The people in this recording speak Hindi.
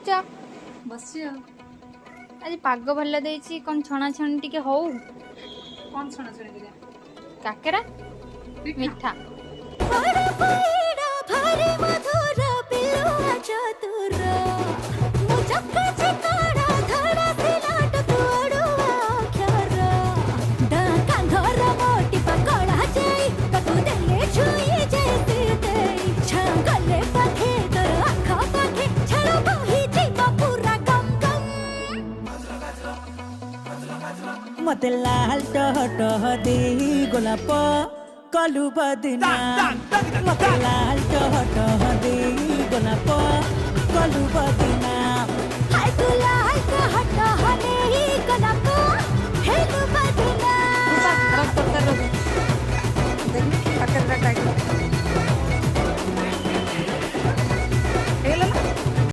କରୁଛ? बस ଆଜି ପାଗ ଭଲ ଦେଇଛି, କ'ଣ ଛଣାଛଣି ଟିକେ ହଉ। कौन छुना छुनी करिया କାକେରା मिठा ମିଠା। मते लाल टह टह दे गोलाप कलु बदना मते लाल टह टह दे गोलाप